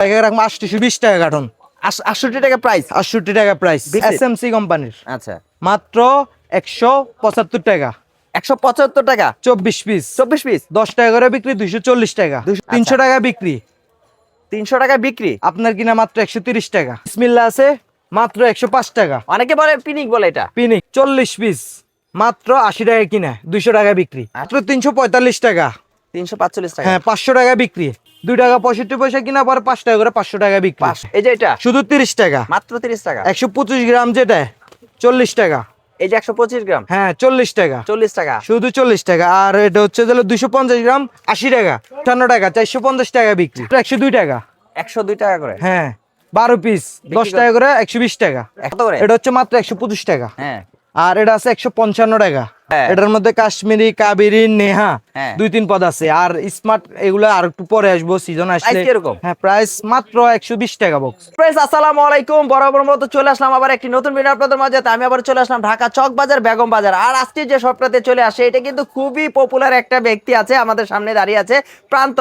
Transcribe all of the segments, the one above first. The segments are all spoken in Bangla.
রাখবো 820 টাকা কার্টন। 68 টাকা প্রাইস। 68 টাকা প্রাইস। এসএমসি কোম্পানির। আচ্ছা, মাত্র 175 টাকা। 175 টাকা 24 পিস। 24 পিস 10 টাকা করে বিক্রি, 240 টাকা। 300 টাকা বিক্রি। 300 টাকা বিক্রি। আপনার কিনা মাত্র 130 টাকা। বিসমিল্লাহ আছে মাত্র 105 টাকা। অনেকে বলে পিনিক বলে এটা। পিনিক 40 পিস মাত্র 80 টাকা কিনা, 200 টাকা বিক্রি। মাত্র 345 টাকা। 345 টাকা। হ্যাঁ, 500 টাকা বিক্রি। 2 টাকা 65 পয়সা কিনা, পরে 5 টাকা করে 500 টাকা বিক্রি। এই যে এটা শুধু 30 টাকা। মাত্র 30 টাকা। 125 গ্রাম যেটা 40 টাকা। এই যে 125 গ্রাম হ্যাঁ, 40 টাকা। 40 টাকা। শুধু 40 টাকা। আর এটা হচ্ছে 250 গ্রাম 80 টাকা। 58 টাকা, 450 টাকা বিক্রি। 102 টাকা। 102 টাকা করে। হ্যাঁ, 12 পিস 10 টাকা করে 120 টাকা। কত করে? এটা হচ্ছে মাত্র 125 টাকা। হ্যাঁ, আর এটা আছে 155 টাকা। হ্যাঁ। এটার মধ্যে কাশ্মীরি, কাবেরি, নেহা হ্যাঁ। 2-3 পদ আছে। আর স্মার্ট এগুলো আর একটু পরে আসবো, সিজন আসলে। প্রাইস কিরকম? হ্যাঁ, প্রাইস মাত্র 120 টাকা বক্স। ফ্রেন্ডস, আসসালামু আলাইকুম। বরাবর মতো চলে আসলাম আবার একটি নতুন ভিডিও আপনাদের মাঝে। আমি আবার চলে আসলাম ঢাকা চক বাজার, বেগম বাজার। আর আজকে যে শপটাতে চলে আসে, এটা কিন্তু খুবই পপুলার একটা ব্যক্তি আছে আমাদের সামনে দাঁড়িয়ে আছে, প্রান্ত।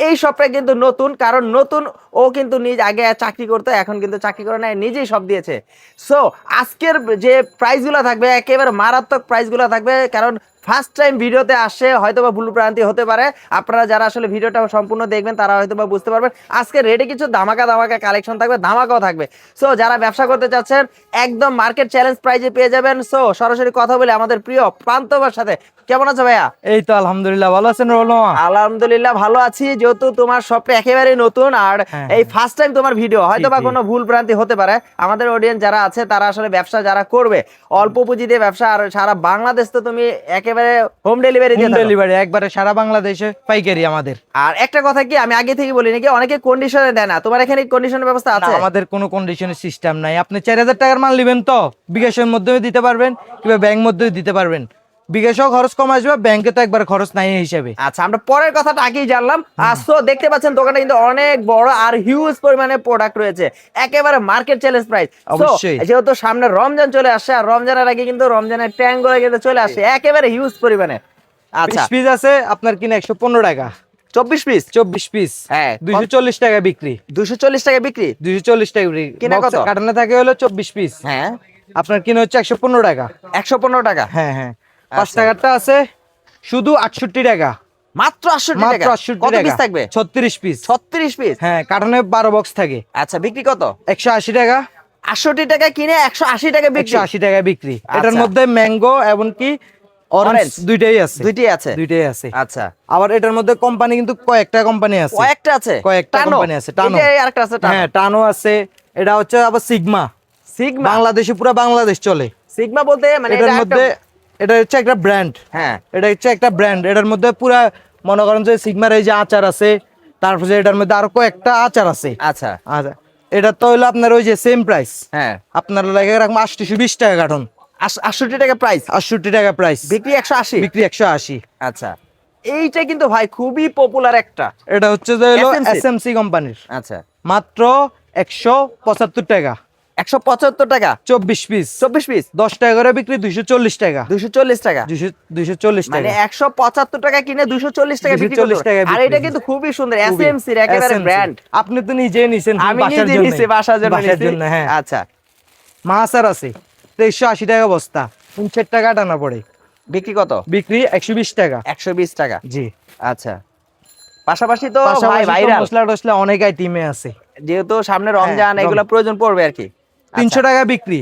এই শপটা কিন্তু নতুন, কারণ নতুন ও কিন্তু আগে চাকরি করতো, এখন কিন্তু চাকরি করে নাই, নিজেই সব দিয়েছে। সো আজকের যে প্রাইসগুলো থাকবে একেবারে মারাত্মক প্রাইসগুলো থাকবে, কারণ ফার্স্ট টাইম ভিডিওতে আসে, হয়তো বা ভুল ভ্রান্তি হতে পারে। আপনারা যারা আসলে ভিডিওটা সম্পূর্ণ দেখবেন তারা হয়তো বা বুঝতে পারবেন। আজকে রেটে কিছু ধামাকা কালেকশন থাকবে, ধামাকাও থাকবে। সো যারা ব্যবসা করতে চাচ্ছেন একদম মার্কেট চ্যালেঞ্জ প্রাইজে পেয়ে যাবেন। সো সরাসরি কথা বলে আমাদের প্রিয় প্রান্তবার সাথে। কেমন আছো ভাইয়া? এই তো আলহামদুলিল্লাহ, ভালো আছেন রোল মামা? আলহামদুলিল্লাহ ভালো আছি। যেহেতু তোমার শপটা একেবারেই নতুন আর এই ফার্স্ট টাইম তোমার ভিডিও, হয়তো বা কোনো ভুল ভ্রান্তি হতে পারে। আমাদের অডিয়েন্স যারা আছে তারা আসলে ব্যবসা যারা করবে অল্প পুঁজি দিয়ে ব্যবসা, আর সারা বাংলাদেশ তো তুমি একেবারে হোম ডেলিভারি দিয়ে থাকো। ডেলিভারি একবারে সারা বাংলাদেশে পাইকারি আমাদের। আর একটা কথা কি, আমি আগে থেকে বলি নাকি, অনেকে কন্ডিশনে দেয় না, তোমার এখানে কন্ডিশনের ব্যবস্থা আছে? আমাদের কোনো কন্ডিশনের সিস্টেম নাই। আপনি 4000 টাকার মাল নেবেন তো বিকাশের মধ্যেও দিতে পারবেন, কিংবা ব্যাংক মধ্যেও দিতে পারবেন। বিকাশেও খরচ কম আসবে, ব্যাংকে তো একবার খরচ নাই হিসাবে। আচ্ছা, আমরা পরের কথাটা আগেই জানলাম। আর সো দেখতে পাচ্ছেন দোকানে কিন্তু অনেক বড় আর হিউজ পরিমাণে প্রোডাক্ট রয়েছে, একেবারে মার্কেট চ্যালেঞ্জ প্রাইস। অবশ্যই। যেহেতু সামনে রমজান চলে আসছে, আর রমজানের আগে কিন্তু রমজানের ট্যাং গুলো কিন্তু চলে আসে একেবারে হিউজ পরিমাণে। আচ্ছা, 20 পিস আছে আপনার কিনা 115 টাকা। 24 পিস 24 পিস হ্যাঁ 240 টাকা বিক্রি। 240 টাকা বিক্রি। 240 টাকা বিক্রি। কিনা কত? কাটানো থাকে হলো 24 পিস। হ্যাঁ, আপনার কিনা হচ্ছে 115 টাকা। 115 টাকা। হ্যাঁ হ্যাঁ, 5 টাকারটা আছে শুধু 68 টাকা। মাত্র 68 মাত্র টাকা। 68 কত টাকা। পিস থাকবে? 36 পিস। 36 পিস। হ্যাঁ, কাটানো 12 বক্স থাকে। আচ্ছা, বিক্রি কত? 180 টাকা। 68 টাকা কিনে 180 টাকা বিক্রি। 180 টাকা বিক্রি। এটার আচ্ছা। মধ্যে ম্যাঙ্গো এমনকি অরেঞ্জ অরেঞ্জ দুইটাই আছে। দুইটাই আছে। আচ্ছা, আবার এটার মধ্যে কোম্পানি কিন্তু কয়েকটা কোম্পানি আছে। কয়েকটা আছে। কয়েকটা টানো? কোম্পানি আছে। টানো, এই যে আরেকটা আছে টানো। হ্যাঁ টানো আছে। এটা হচ্ছে আবার সিগমা। সিগমা। বাংলাদেশে পুরো বাংলাদেশ চলে। সিগমা বলতে মানে এটার এটা মধ্যে এটা হচ্ছে একটা ব্র্যান্ড। হ্যাঁ, এটা হচ্ছে একটা ব্র্যান্ড। এটার মধ্যে পুরা মনে করেন যে সিগমার এই যে আচার আছে, তারপরে এটার মধ্যে আরো কয়েকটা আচার আছে। আচ্ছা আচ্ছা, এটা তো হলো আপনার ওই যে সেম প্রাইস। হ্যাঁ, আপনার লাগে রাখবো 820 টাকা কার্টন। 68 টাকা প্রাইস, 68 টাকা প্রাইস। বিক্রি 180। বিক্রি 180। আচ্ছা, এইটা কিন্তু ভাই খুবই পপুলার একটা। এটা হচ্ছে যে হলো SMC এসএমসি কোম্পানির। আচ্ছা, মাত্র 175 টাকা। 175 টাকা 24 পিস। 24 পিস 10 টাকা করে বিক্রি, 240 টাকা। 240 টাকা। 240 মানে টাকা। 175 টাকা কিনে 240 টাকা বিক্রি 240 টাকা করতে। আর বিক্রি। এটা কিন্তু খুবই সুন্দর, এসএমসি এর একেবারে SMC ব্র্যান্ড। আপনি তো নিজে নিছেন আমি বাসার নিজে জন্য। নিছি, বাসার জন্য নিছি। হ্যাঁ। আচ্ছা, মাছার আছে 2380 টাকা বস্তা। 59 টাকা টানা পড়ে। বিক্রি কত? বিক্রি 120 টাকা। 120 টাকা। জি। আচ্ছা, পাশাপাশি তো ভাই পাশাপাশি তো ভাইরাল, মশলা টসলা অনেক আইটেমে আছে। যেহেতু সামনে রমজান হ্যাঁ, এগুলো প্রয়োজন পড়বে আর কি। 300 টাকা বিক্রি।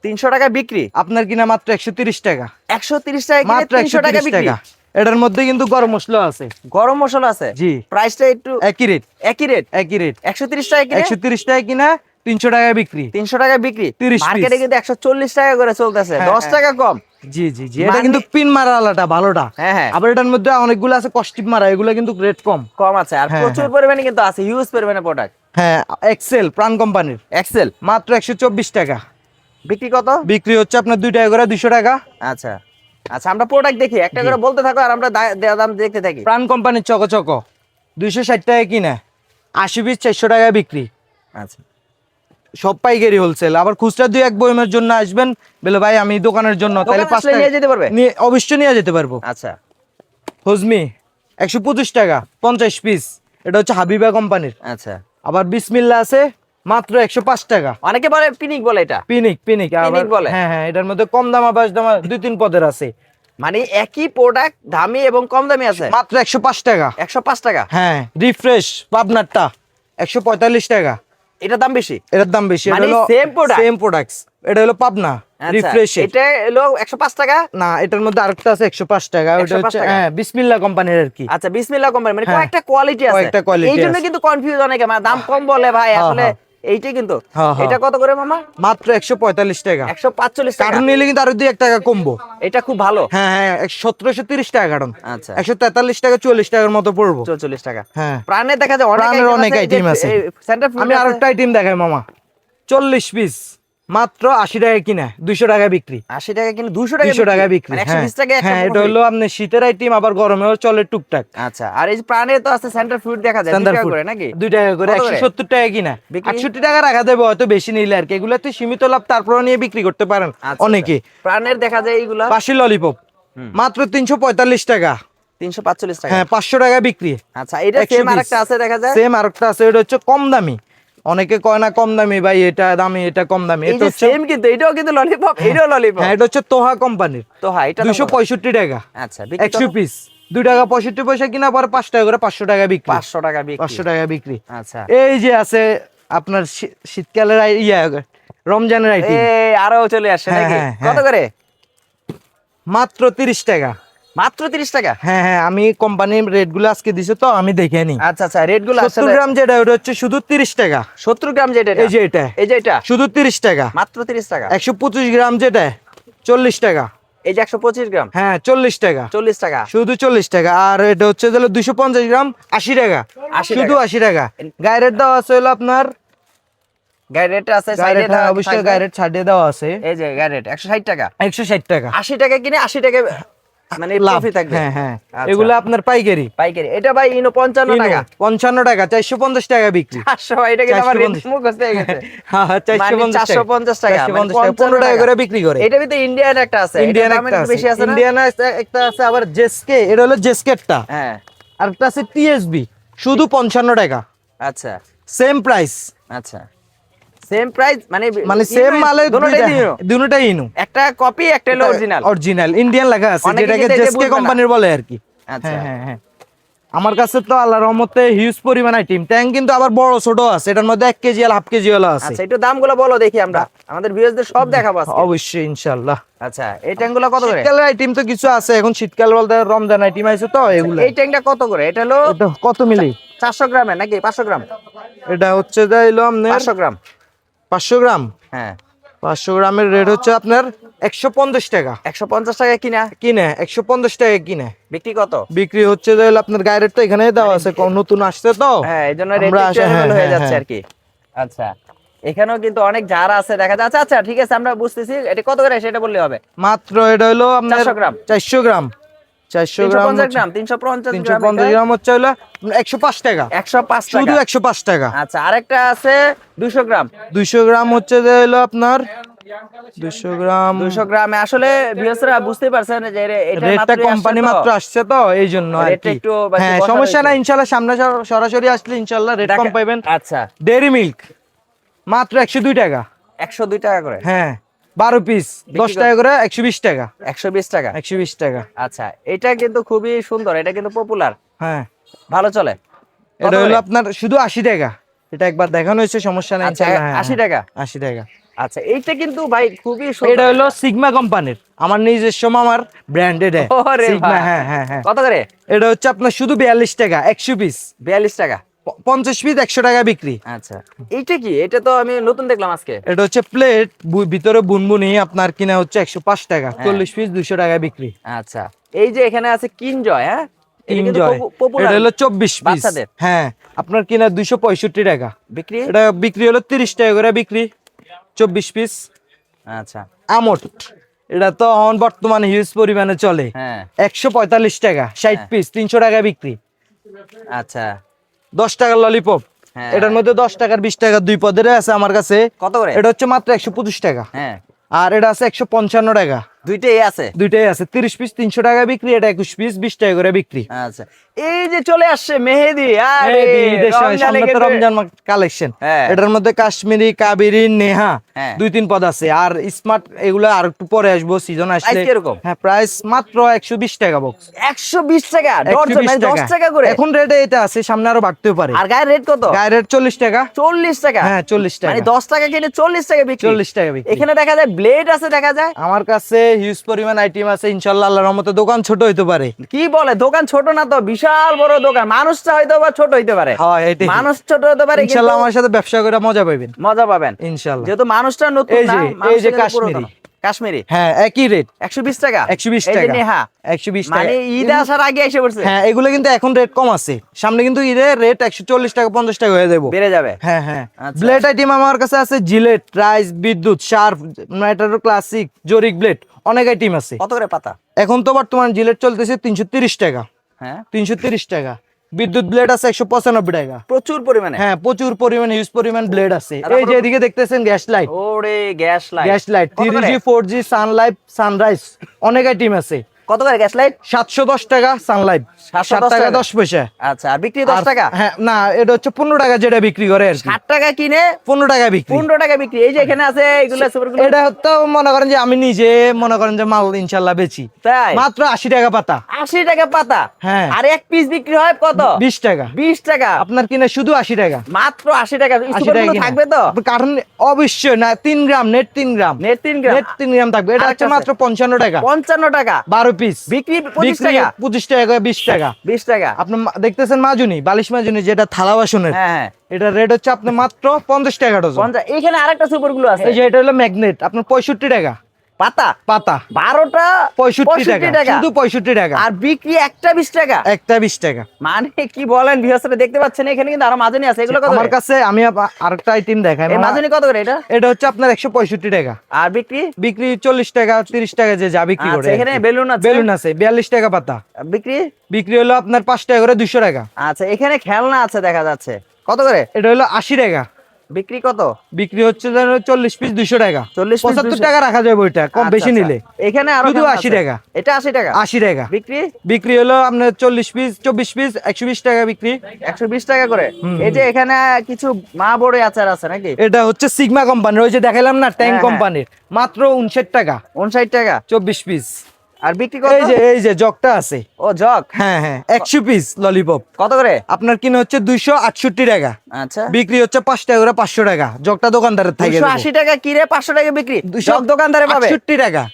300 টাকা বিক্রি। আপনার কিনা মাত্র 130 টাকা। 130 টাকা কিনে মাত্র 300 টাকা 130 বিক্রি। টাকা। এটার মধ্যে কিন্তু গরম মশলা আছে। গরম মশলা আছে। জি। প্রাইসটা একটু একই রেট। একই রেট। একই রেট। 130 টাকা কিনে 130 টাকা কিনা, 300 টাকা বিক্রি। 300 টাকা বিক্রি। 30 পিস। মার্কেটে কিন্তু 140 টাকা করে চলতেছে, হ্যাঁ, 10 হ্যাঁ। টাকা কম। জি জি জি, এটা কিন্তু পিন মারা আলাটা ভালোটা। হ্যাঁ, হ্যাঁ। আবার এটার মধ্যে অনেকগুলো আছে কস্টিপ মারা, এগুলো কিন্তু রেট কম। কম আছে, আর হ্যাঁ, প্রচুর হ্যাঁ। পরিমাণে কিন্তু আছে, হিউজ পরিমাণে প্রোডাক্ট। হ্যাঁ, এক্সেল প্রাণ কোম্পানির। এক্সেল মাত্র 124 টাকা। বিক্রি কত? বিক্রি হচ্ছে আপনার 2 টাকা করে, 200 টাকা। আচ্ছা আচ্ছা, আমরা প্রোডাক্ট দেখি, একটা করে বলতে থাকো আর আমরা দাম দেখতে থাকি। প্রাণ কোম্পানির চকো চকো 260 টাকা কিনা, 80 পিস 400 টাকা বিক্রি। আচ্ছা, সব পাইকারি হোলসেল। আবার খুচরা 2-1 বয়মের জন্য আসবেন বলে ভাই আমি দোকানের জন্য, তাহলে 5 টাকা নিয়ে যেতে পারবে। অবশ্যই নিয়ে যেতে পারবো। আচ্ছা, হজমি 125 টাকা 50 পিস। এটা হচ্ছে হাবিবা কোম্পানির। আচ্ছা, আবার বিসমিল্লাহ আছে মাত্র 105 টাকা। অনেকে বলে পিনিক বলে এটা। পিনিক পিনিক পিনিক বলে। হ্যাঁ হ্যাঁ, এটার মধ্যে কম দাম আবাস দাম 2-3 পদের আছে। মানে একই প্রোডাক্ট দামি এবং কম দামি আছে। মাত্র 105 টাকা। 105 টাকা। হ্যাঁ, রিফ্রেশ পাবনারটা 145 টাকা। এটার দাম বেশি। এটার দাম বেশি। মানে এটা হলো same product? Same products. এটা হলো পাবনা রিফ্রেশ। এটা হলো 105 টাকা। না, এটার মধ্যে আরেকটা আছে 105 টাকা। ওটা 105 হচ্ছে টাকা। হ্যাঁ বিসমিল্লাহ কোম্পানির আর কি। আচ্ছা, বিসমিল্লাহ কোম্পানি, মানে হ্যাঁ, কয়েকটা কোয়ালিটি আছে। কয়েকটা quality এইজন্য আছে। কিন্তু কনফিউজ অনেকে, মানে দাম কম বলে ভাই, হ্যাঁ, আসলে হ্যাঁ। এইটাই কিন্তু। হ্যাঁ, হ্যাঁ। এটা কত করে মামা? মাত্র 145 টাকা। 145 টাকা। কার্টন নিলে কিন্তু আরো 2-1 টাকা কমবো। এটা খুব ভালো। হ্যাঁ হ্যাঁ, 1730 টাকা কার্টন। আচ্ছা, 143 টাকা 40 টাকার মতো পড়বো। 44 টাকা। হ্যাঁ, প্রাণের দেখা যায় অনেক প্রাণের অনেক আইটেম item আছে। সেন্টার আমি আরেকটা আইটেম দেখাই মামা। 40 পিস মাত্র 80 টাকা কিনা, 200 টাকা বিক্রি। 80 টাকা কিনে 200 টাকা 200 টাকা বিক্রি। মানে হ্যাঁ 120 টাকা একটা হ্যাঁ, এটা profit। হলো আপনি শীতের আইটেম, আবার গরমেও চলে টুকটাক। আচ্ছা, আর এই যে প্রাণে তো আছে সেন্টার ফ্রুট দেখা যায় 2 স্ট্যান্ডার্ড টাকা ফুড করে নাকি? 2 টাকা করে, কত করে? 170 টাকা কিনা, বিক্রি? 68 টাকা রাখা দেবে হয়তো বেশি নিলে আর কি। এগুলোতে সীমিত লাভ, তারপরে নিয়ে বিক্রি করতে পারেন আচ্ছা, অনেকে। প্রাণের দেখা যায় এইগুলা পাশি ললিপপ মাত্র 345 টাকা। 345 টাকা। হ্যাঁ, 500 টাকা বিক্রি। আচ্ছা, এটা 100 সেম piece। আরেকটা আছে দেখা যায়। সেম আরেকটা আছে, এটা হচ্ছে কম দামি। অনেকে কয় না কম দামি ভাই, এটা দামি, এটা কম দামি। এই এটা যে হচ্ছে সেম কিন্তু এটাও কিন্তু ললিপপ, এটাও ললিপপ। হ্যাঁ, এটা হচ্ছে তোহা কোম্পানির। তো হ্যাঁ, এটা 265 টাকা। আচ্ছা, বিক্রি 100 পিস 2 টাকা 65 পয়সা কিনা, পরে 5 টাকা করে 500 টাকা বিক্রি। 500 টাকা বিক্রি। 500 টাকা বিক্রি। আচ্ছা, এই যে আছে আপনার শীতকালের রমজানের আইটেম এই আরো চলে আসে হ্যাঁ, নাকি? হ্যাঁ, কত হ্যাঁ। করে? মাত্র 30 টাকা। মাত্র 30 টাকা। হ্যাঁ হ্যাঁ, আমি কোম্পানির রেট গুলো আজকে দিছে তো আমি দেখে নি। আচ্ছা আচ্ছা, রেট গুলো 70 আসলে গ্রাম যেটা ওটা হচ্ছে শুধু 30 টাকা। 70 গ্রাম যেটা, এই যে এটা এই যে এটা শুধু 30 টাকা। মাত্র 30 টাকা। 125 গ্রাম যেটা 40 টাকা। এই যে 125 গ্রাম হ্যাঁ 40 টাকা। 40 টাকা। শুধু 40 টাকা। আর এটা হচ্ছে হলো 250 গ্রাম 80 টাকা। 80 শুধু টাকা। 80 টাকা। গায়ের রেট দেওয়া আছে হলো আপনার, গাড়ি রেট আছে গায়ের সাইডে, রেট অবশ্যই গায়ের রেট ছাড়িয়ে দেওয়া আছে। এই যে গাড়ি রেট 160 টাকা। 160 টাকা 80 টাকা কিনে 80 টাকা মানে লাভ। প্রফিট থাকবে। হ্যাঁ হ্যাঁ, আচ্ছা। এগুলো আপনার পাইকারি। পাইকারি। এটা ভাই ইনো 55 টাকা। 55 টাকা 450 টাকা বিক্রি। 500 ভাই, এটা কিন্তু আমার রেট 450 মুখস্থ হয়ে গেছে। হ্যাঁ মানে 450 টাকা। 450 টাকা 15 টাকা করে বিক্রি করে। এটা ভিতরে ইন্ডিয়ান একটা আছে। ইন্ডিয়ান এটার দাম একটা একটু আছে, বেশি আছে না? ইন্ডিয়ান একটা আছে, আবার জেসকে, এটা হলো জেসকেটটা। হ্যাঁ। আর একটা আছে টিএসবি, শুধু 55 টাকা। আচ্ছা সেম প্রাইস, আচ্ছা, সেম প্রাইস, মানে মানে সেম মালে দুটোটাই দিও। দুটোটাই ইনু। একটা কপি, একটা হলো অরিজিনাল। অরিজিনাল ইন্ডিয়ান লেখা আছে, অনেকে যেটাকে কিন্তু এটা জেসকে বুঝবে না। কোম্পানির বলে আর কি। আচ্ছা। হ্যাঁ হ্যাঁ হ্যাঁ, আমার কাছে তো আল্লাহর রহমতে হিউজ পরিমাণ আইটেম। ট্যাঙ্ক কিন্তু আবার বড় ছোট আছে, এটার মধ্যে 1 কেজি আর হাফ কেজি ওলা আছে। আচ্ছা, একটু দামগুলো বলো দেখি, আমরা আমাদের ভিউয়ারদের সব দেখাবো আজকে। অবশ্যই ইনশাআল্লাহ। আচ্ছা, এই ট্যাঙ্কগুলো কত করে? শীতকালের আইটেম তো কিছু আছে, এখন শীতকাল বলতে রমজান আইটেম আছে তো এগুলো। এই ট্যাঙ্কটা কত করে? এটা হলো এটা কত মিলি? 400 গ্রামের নাকি 500 গ্রাম? এটা হচ্ছে যাইলো আপনার 500 গ্রাম। 500 গ্রাম। হ্যাঁ, 500 গ্রামের রেট হচ্ছে আপনার 150 টাকা। 150 টাকা কিনা, কিনে 150 টাকা কিনে, বিক্রি কত? বিক্রি হচ্ছে যাইলো আপনার গায়ের রেট তো এখানে দেওয়া আছে, নতুন আসছে তো। হ্যাঁ, এই জন্য রেট আমরা একটু হ্যাঁ, এলোমেলো হয়ে হ্যাঁ, যাচ্ছে হ্যাঁ। আর কি। আচ্ছা, এখানেও কিন্তু অনেক জার আছে দেখা যাচ্ছে। আচ্ছা ঠিক আছে, আমরা বুঝতেছি। এটা কত করে সেটা বললে হবে। মাত্র এটা হলো আপনার 400 গ্রাম। 400 গ্রাম। 400 গ্রাম 350 গ্রাম, 350 গ্রাম, 350 গ্রাম হচ্ছে হলো 105 টাকা। 105 শুধু টাকা। 105 টাকা। আচ্ছা, আরেকটা আছে 200 গ্রাম। 200 গ্রাম হচ্ছে যে হলো আপনার 200 গ্রাম। 200 গ্রামে আসলে ভিউয়ার্সরা বুঝতে পারছেন যে এটা রেটটা মাত্রই কোম্পানি আসছে তো। মাত্র আসছে তো এই জন্য আর রেটটা কি। একটু বাকি হ্যাঁ, বসানো সমস্যা হয়েছে। নাই, ইনশাআল্লাহ সামনে সরাসরি আসলে ইনশাআল্লাহ রেট কম পাবেন। আচ্ছা, ডেইরি মিল্ক মাত্র 102 টাকা। 102 টাকা করে। হ্যাঁ, 12 পিস 10 টাকা করে, 120 টাকা। 120 টাকা। 120 টাকা। আচ্ছা, এটা কিন্তু খুবই সুন্দর, এটা কিন্তু পপুলার, হ্যাঁ, ভালো চলে। কত এটা করে? হলো আপনার শুধু 80 টাকা। এটা একবার দেখানো হয়েছে, সমস্যা নাই আচ্ছা, ইনশাআল্লাহ। হ্যাঁ, 80 টাকা। 80 টাকা। আচ্ছা, এইটা কিন্তু ভাই খুবই সুন্দর। এটা হলো সিগমা কোম্পানির, আমার নিজস্ব মামার ব্র্যান্ড এটা। ওরে সিগমা, ভাই। হ্যাঁ হ্যাঁ হ্যাঁ। কত করে? এটা হচ্ছে আপনার শুধু 42 টাকা 100 পিস। 42 টাকা। 50 পিস 100 টাকা বিক্রি। আচ্ছা, এইটা কি? এটা তো আমি নতুন দেখলাম আজকে। এটা হচ্ছে প্লেট, ভিতরে বুনবুনি, আপনার কিনা হচ্ছে 105 টাকা। 40 পিস 200 টাকা বিক্রি। আচ্ছা, এই যে এখানে আছে কিনজয়, হ্যাঁ, এটা কিন্তু এনজয়, পপুলার। এটা হলো 24 পিস। বাচ্চাদের। হ্যাঁ, আপনার কিনা 265 টাকা বিক্রি। এটা বিক্রি হলো 30 টাকা করে বিক্রি, 24 পিস। আচ্ছা, আমট, এটা তো এখন বর্তমানে হিউজ পরিমাণে চলে। হ্যাঁ। 145 টাকা 60 পিস 300 টাকা বিক্রি। আচ্ছা, 10 টাকার ললিপপ, হ্যাঁ। এটার মধ্যে 10 টাকার 20 টাকার দুই পদের আছে আমার কাছে। কত করে? এটা হচ্ছে মাত্র 125 টাকা। হ্যাঁ। আর এটা আছে 155 টাকা। দুইটাই আছে। দুইটাই আছে। 30 পিস 300 টাকা বিক্রি, এটা 21 পিস 20 টাকা করে বিক্রি। আচ্ছা, এই যে চলে আসছে মেহেদি, আরে ঈদের সময় রমজানে সামনে তো কিন্তু- রমজান কালেকশন। হ্যাঁ। এটার মধ্যে কাশ্মীরি, কাবেরি, নেহা হ্যাঁ। 2-3 পদ আছে। আর স্মার্ট এগুলো আর একটু পরে আসবো, সিজন আসলে। Price কিরকম? হ্যাঁ, প্রাইস মাত্র 120 টাকা বক্স। 120 টাকা ডজন, 120 মানে 10 টাকা করে। এখন রেটে এটা আছে, সামনে আরো বাড়তেও পারে। আর গায়ের রেট কত? গায়ের রেট 40 টাকা। 40 টাকা। হ্যাঁ, 40 টাকা। মানে 10 টাকা কিনে 40 টাকা বিক্রি। 40 টাকা বিক্রি। এখানে দেখা যায় ব্লেড আছে, দেখা যায়। আমার কাছে হিউজ পরিমাণ আইটেম আছে, ইনশাআল্লাহ আল্লাহর রহমতে। দোকান ছোট হইতে পারে। কি বলে, দোকান ছোট না তো, বিশাল বড় দোকান। মানুষটা হয়তো বা ছোট হইতে পারে, হ্যাঁ, এটাই। মানুষ ছোট হতে পারে, ইনশাআল্লাহ কিন্তু আমার সাথে ব্যবসা করে মজা পাবেন মজা পাবেন ইনশাআল্লাহ। যেহেতু মানুষটা নতুন এই না, যে মানুষটা কিন্তু কাশ্মীরি। পুরাতন। কাশ্মীরি, হ্যাঁ, একই রেট 120 টাকা। 120 এই যে টাকা। নেহা, 120 টাকা। মানে ঈদ আসার আগে এসে পড়ছে, হ্যাঁ, এগুলো কিন্তু এখন রেট কম আছে, সামনে কিন্তু ঈদের রেট 140 টাকা 50 টাকা হয়ে যাবে। বেড়ে যাবে। হ্যাঁ হ্যাঁ। আচ্ছা। ব্লেড আইটেম আমার কাছে আছে, জিলেট, রাইস, বিদ্যুৎ, শার্প, ম্যাটারো ক্লাসিক, জরিক ব্লেড, অনেক আইটেম আছে। কত করে পাতা? এখন তো বর্তমান জিলেট চলতেছে 330 টাকা। হ্যাঁ, 330 টাকা। বিদ্যুৎ ব্লেড আছে 195 টাকা। প্রচুর পরিমাণে। হ্যাঁ, প্রচুর পরিমাণ, হিউজ পরিমাণ ব্লেড আছে। আর এই যে আপনার- এদিকে দেখতেছেন গ্যাস লাইট, ওরে gas light, gas light 3G 4G, Sunlight, sunrise, অনেক আইটেম আছে। কত করে গ্যাস লাইট? 710 টাকা সানলাইট, 710 7 টাকা টাকা। 10 পয়সা। আচ্ছা, আর বিক্রি 10 আর- টাকা। হ্যাঁ, না, এটা হচ্ছে 15 টাকা যেটা বিক্রি করে আর কি। 60 টাকা কিনে 15 টাকা বিক্রি। 15 টাকা বিক্রি। এই যে এখানে আছে এগুলো সুপারগুলো, এটা তো মনে করেন যে আমি নিজে মনে করেন যে মাল ইনশাল্লাহ বেচি তাই মাত্র 80 টাকা পাতা। 80 টাকা পাতা। হ্যাঁ। আর এক পিস বিক্রি হয় কত? 20 টাকা। 20 টাকা। আপনার কিনে শুধু 80 টাকা। মাত্র 80 টাকা। 80 টাকা সুপারগুলো কিনা। থাকবে তো? কারণ অবশ্যই না, 3 গ্রাম নেট, 3 গ্রাম নেট 3 গ্রাম। নেট 3 গ্রাম থাকবে। এটা হচ্ছে আচ্ছা, মাত্র 55 টাকা। 55 টাকা 12 পিস বিক্রি। 25 টাকা। 25 টাকা করে 20 টাকা। 20 টাকা। আপনি দেখতেছেন মাজুনি, বালিশ মাজুনি যেটা থালা বাসনের, হ্যাঁ হ্যাঁ। এটা রেট হচ্ছে আপনি মাত্র 50 টাকা ডজন। 50। এখানে আরেকটা সুপারগুলো আছে, এই যে এটা হলো ম্যাগনেট, আপনার 65 টাকা পাতা পাতা। 12টা 65 টাকা, শুধু 65 টাকা। আর বিক্রি একটা 20 টাকা। একটা 20 টাকা। মানে কি বলেন ভিউয়ার্সরা, দেখতে পাচ্ছেন এখানে কিন্তু আরো মাজনি আছে। এগুলো কত আমার করে? কাছে আমি আরেকটা আইটেম দেখাই। এই মাজনি কত করে এটা? এটা হচ্ছে আপনার 165 টাকা। আর বিক্রি? বিক্রি 40 টাকা 30 টাকা যে যা বিক্রি করে। আচ্ছা, এখানে বেলুন আছে? বেলুন আছে 42 টাকা পাতা। বিক্রি? বিক্রি হলো আপনার 5 টাকা করে 200 টাকা। আচ্ছা, এখানে খেলনা আছে দেখা যাচ্ছে, কত করে? এটা হলো 80 টাকা। বিক্রি কত? বিক্রি হচ্ছে যেন 40 পিস 200 টাকা। 40 পিস 75 200 টাকা রাখা যাবে ওইটা, কম আচ্ছা, বেশি আচ্ছা। নিলে। এখানে আরো শুধু খেলনা 80 আছে। টাকা। এটা 80 টাকা। 80 টাকা। বিক্রি? বিক্রি হলো আপনার 40 পিস 24 পিস 120 টাকা বিক্রি। 120 টাকা করে। এই যে এখানে কিছু মা বড় আচার আছে নাকি? এটা হচ্ছে সিগমা কোম্পানির, ওই যে দেখাইলাম না ট্যাঙ্ক হ্যাঁ, কোম্পানির, মাত্র 59 টাকা 59 টাকা। 24 পিস। আর বিক্রি কত? এই যে জগটা আছে। ও জগ। হ্যাঁ হ্যাঁ, 100 পিস ললিপপ। কত করে? আপনার কিনে হচ্ছে 268 টাকা। আচ্ছা, বিক্রি হচ্ছে 5 টাকা করে 500 টাকা। জগটা দোকানদারের থাকে 280 টাকা কিনে 500 টাকা বিক্রি। 200 জগ দোকানদারে পাবে 68 টাকা।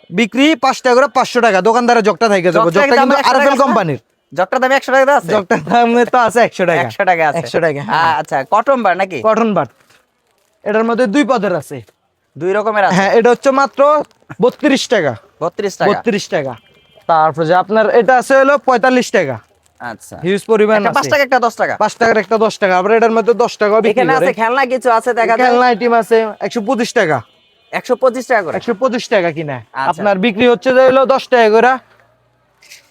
বিক্রি 5 টাকা করে 500 টাকা, দোকানদারের জগটা থাকে যাবো। জগটার জগটা দাম কিন্তু 100 টাকা আরএফএল আছে না? কোম্পানির। জগটার দাম 100 টাকা আছে? জগটার দাম তো আছে 100 টাকা। 100 টাকা আছে। 100 টাকা। হ্যাঁ। আচ্ছা, কটন বার নাকি? Cotton but. এটার মধ্যে 2 পদের আছে। দুই রকমের আছে। হ্যাঁ, এটা হচ্ছে মাত্র 32 টাকা। 32 টাকা। 32 টাকা। তারপর যে আপনার এটা আছে হলো 45 টাকা। আচ্ছা, হিউজ পরিমাণ একটা 5 আছে। টাকা একটা 10 টাকা। 5 টাকার একটা 10 টাকা। আবার এটার মধ্যে 10 টাকা বিক্রি এখানে করে। আছে খেলনা কিছু আছে দেখা যায়, খেলনা আইটেম আছে 125 টাকা। 125 টাকা করে। 125 টাকা কিনা। আচ্ছা। আপনার বিক্রি হচ্ছে যে হলো 10 টাকা করে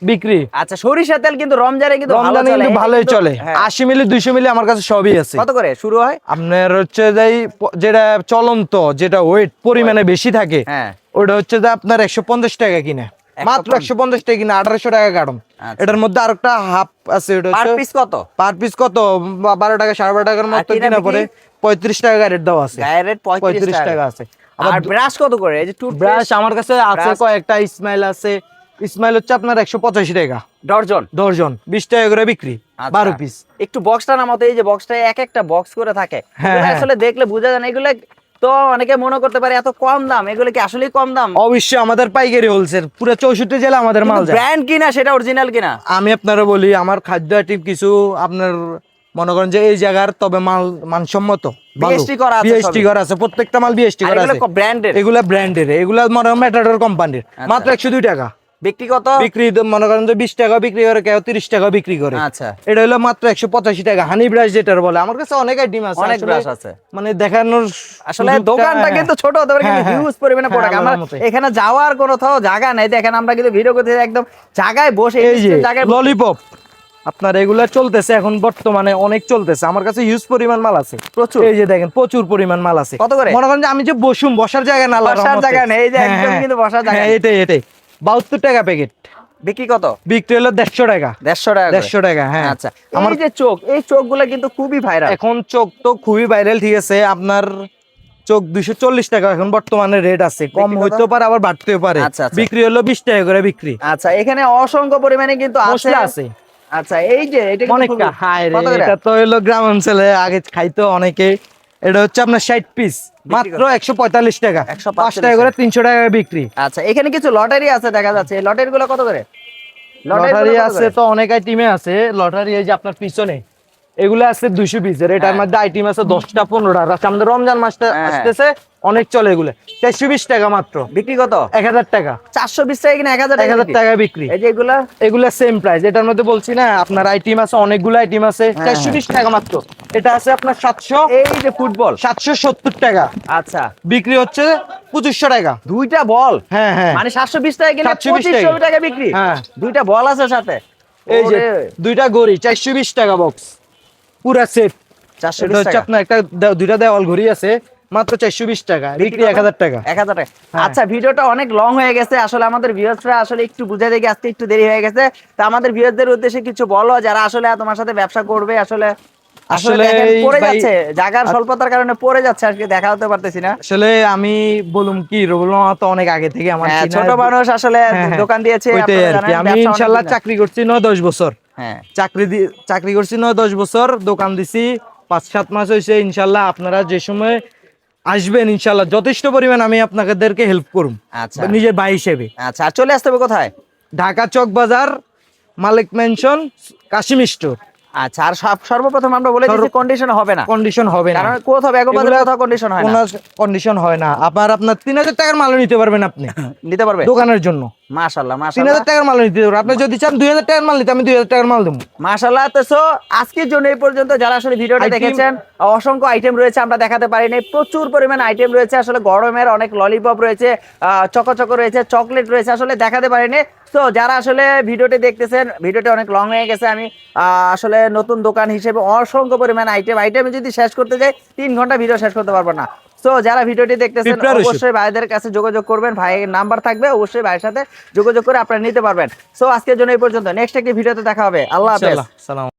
বিক্রি। আচ্ছা, সরিষা তেল কিন্তু রমজানে কিন্তু ভালো রমজানে চলে। কিন্তু ভালোই চলে। হ্যাঁ। 80 মিলি 200 মিলি আমার কাছে সবই আছে। কত করে শুরু হয়? আপনার হচ্ছে যে যেটা চলন্ত, যেটা ওয়েট পরিমাণে বেশি থাকে, হ্যাঁ। ওটা হচ্ছে যে আপনার 150 টাকা কিনা। মাত্র 150 টাকা কিনা, 1800 টাকা কাটম। আচ্ছা। এটার মধ্যে আরেকটা হাফ আছে, ওটা পার হচ্ছে পিস কত? পার পিস কত 12 টাকা 12.5 টাকার মতো কিনা কিনা পরে বিক্রি? 35 টাকা রেট দেওয়া আছে। গায়ের রেট 35 টাকা আছে। আর ব্রাশ কত করে? এই যে ব্রাশ আমার কাছে আছে ব্রাশ? কয়েকটা। ইসমাইল আছে। ইসমাইল হচ্ছে আপনার 185 টাকা ডর্জন। ডর্জন, 20 টাকা করে বিক্রি। 12 পিস। একটু বক্সটা নামাতে, এই যে বক্সটা এক একটা বক্স করে থাকে, হ্যাঁ, এগুলো হ্যাঁ। আসলে দেখলে বোঝা যায় না। এগুলো তো অনেকে মনে করতে পারে এত কম দাম, এগুলো কি আসলেই কম দাম? অবশ্যই আমাদের পাইকারি হোলসেল, পুরো 64 জেলা আমাদের মাল যায়। ব্র্যান্ড কিনা সেটা অরিজিনাল কিনা? আমি আপনারা বলি, আমার খাদ্য আইটেম কিছু আপনার মনে করেন যে এই জায়গার, তবে মাল মানসম্মত, BST করা আছে বিএসটি সবই। করা আছে, প্রত্যেকটা মাল বিএসটি আর করা এগুলো আছে। ব্র্যান্ডের? এগুলা ব্র্যান্ডের, এগুলা মনে হয় ম্যাটাডোর কোম্পানির। মাত্র 102 টাকা বিক্রি কত? বিক্রি। মনে করেন যে 20 টাকা বিক্রি করে, কেউ 30 টাকা বিক্রি করে। আচ্ছা, এটা হলো মাত্র 185 টাকা। হানি ব্রাশ যেটার বলে, আমার কাছে অনেক আইটেম আছে, অনেক আসলে ব্রাশ আছে। মানে দেখানোর আসলে সুযোগটা- দোকানটা কিন্তু ছোট হতে পারে, কিন্তু হ্যাঁ, হিউজ পরিমাণে হ্যাঁ, প্রোডাক্ট। আমরা আল্লাহর মতে। এখানে যাওয়ার কোনো জায়গা নাই। দেখেন আমরা কিন্তু ভিডিও করতে একদম জায়গায় বসে এই যে জায়গায় ললিপপ আপনার এগুলা চলতেছে এখন বর্তমানে অনেক চলতেছে, আমার কাছে হিউজ পরিমাণ মাল আছে প্রচুর। এই যে দেখেন প্রচুর পরিমাণ মাল আছে। কত করে? মনে করেন যে আমি যে বসার জায়গা না, আল্লাহর বসার রহমতে। জায়গা নেই, এই যে হ্যাঁ, একদম হ্যাঁ। কিন্তু বসার জায়গা হ্যাঁ, নেই। এটাই 72 টাকা প্যাকেট। বিক্রি কত? বিক্রি হলো 150 টাকা। 150 টাকা করে। 150 টাকা, হ্যাঁ। আচ্ছা, আমার এই যে চোখ, এই চোখগুলো কিন্তু খুবই ভাইরাল। এখন চোখ তো খুবই ভাইরাল, ঠিক আছে। আপনার চোখ 240 টাকা এখন বর্তমানে রেট আছে, কম বিক্রি কত? হইতেও পারে আবার বাড়তেও পারে। আচ্ছা, আচ্ছা। বিক্রি হলো 20 টাকা করে বিক্রি। আচ্ছা, এখানে অসংখ্য পরিমাণে কিন্তু মশলা আছে। আচ্ছা, এই যে এটা কিন্তু অনেকটা খুবই- হাই রে, কত করে? এটা তো হলো গ্রাম অঞ্চলে আগে খাইতো অনেকে। এটা হচ্ছে আপনার 60 পিস, মাত্র 145 টাকা। 5 টাকা করে 300 টাকা বিক্রি। আচ্ছা, এখানে কিছু লটারি আছে দেখা যাচ্ছে, এই লটারি গুলো কত করে? লটারি আছে তো অনেক আইটেমে আছে লটারি। এই যে আপনার পিছনে এগুলো আছে 200 পিসের, এটার মধ্যে আইটেম আছে 10টা 15টা। আর আমাদের রমজান মাসটা হ্যাঁ। আসতেছে, অনেক চলে এগুলো। 420 টাকা মাত্র। বিক্রি কত? 1000 টাকা। 420 টাকা কিনা 1000 টাকা? 1000 টাকা বিক্রি। এই যে এগুলা এগুলা সেম প্রাইস, এটার মধ্যে বলছি না আপনার আইটেম আছে অনেকগুলো আইটেম আছে। 420 টাকা মাত্র। এটা আছে আপনার 700, এই যে ফুটবল 770 টাকা আচ্ছা, বিক্রি হচ্ছে 2500 টাকা। দুইটা বল হ্যাঁ, হ্যাঁ। মানে 720 টাকা কিনে 720 2500 টাকা বিক্রি। হ্যাঁ। দুইটা বল আছে সাথে। এই যে ওরে, দুইটা ঘড়ি 420 টাকা বক্স, পুরা সেট। 420 এটা হচ্ছে টাকা। আপনার একটা দুইটা দেওয়াল ঘড়ি আছে, মাত্র 420 টাকা বিক্রি। 1000 টাকা। 1000 টাকা। হ্যাঁ। আচ্ছা, ভিডিওটা অনেক লং হয়ে গেছে, আসলে আমাদের ভিউয়ার্সরা আসলে একটু বুঝাই দেখে আসতে একটু দেরি হয়ে গেছে। তো আমাদের ভিউয়ারদের উদ্দেশ্যে কিছু বলো, যারা আসলে তোমার সাথে ব্যবসা করবে। আসলে আসলে দেখেন পড়ে ভাই- যাচ্ছে, জায়গার স্বল্পতার কারণে পড়ে যাচ্ছে, আজকে দেখা হতে পারতেছি না। আসলে আমি বলুম কি, রবুল মামা তো অনেক আগে থেকে আমার হ্যাঁ, চেনা। ছোট মানুষ আসলে হ্যাঁ, হ্যাঁ। দোকান দিয়েছে, ওইটাই আপনারা আর কি। জানেন, আমি ব্যবসা অনেক ইনশাল্লাহ দিন না। চাকরি করছি 9-10 বছর। হ্যাঁ, চাকরি করছি 9-10 বছর, দোকান দিছি 5-7 মাস হয়েছে। ইনশাল্লাহ আপনারা যে সময় আসবেন ইনশাল্লাহ যথেষ্ট পরিমাণ আমি আপনাদেরকে হেল্প করুম, আচ্ছা। নিজের ভাই হিসেবে। আচ্ছা, আর চলে আসতে হবে কোথায়? ঢাকা চক বাজার, মালিক মেনশন, কাশিম স্টোর। আচ্ছা, আর সর্বপ্রথম আমরা বলে দিচ্ছি কন্ডিশন হবে না, কন্ডিশন হবে না, কারণ কোথাও বেগম বাজারে কোথাও কন্ডিশন হয় না। কন্ডিশন হয় না। আপনার 3000 টাকার মালও নিতে পারবেন আপনি নিতে পারবে? দোকানের জন্য মাশাআল্লাহ, 3000 মাশাআল্লাহ, টাকার মাল নিতে পারবেন। আপনি যদি চান 2000 টাকার মাল নিতে, আমি 2000 টাকার মাল দেবো। মাশাআল্লাহ। তো সো আজকের জন্য এই পর্যন্ত। যারা আসলে ভিডিওটা Item- দেখেছেন, অসংখ্য আইটেম রয়েছে, আমরা দেখাতে পারিনি। প্রচুর পরিমাণ আইটেম রয়েছে, আসলে গরমের অনেক ললিপপ রয়েছে, চকোচকো রয়েছে, চকলেট রয়েছে, আসলে দেখাতে পারিনি। তো যারা আসলে ভিডিওটি দেখতেছেন, ভিডিওটি অনেক লং হয়ে গেছে। আমি আসলে নতুন দোকান হিসেবে অসংখ্য পরিমাণ আইটেম যদি শেষ করতে যাই 3 ঘন্টা ভিডিও শেষ করতে পারবো না। তো যারা ভিডিওটি দেখতেছেন Preparation. অবশ্যই ভাইদের কাছে যোগাযোগ করবেন, ভাইয়ের নাম্বার থাকবে, অবশ্যই ভাইয়ের সাথে যোগাযোগ করে আপনারা নিতে পারবেন। সো আজকের জন্য এই পর্যন্ত, নেক্সট একটি ভিডিওতে দেখা হবে। আল্লাহ হাফেজ। ইনশাআল্লাহ। সালাম।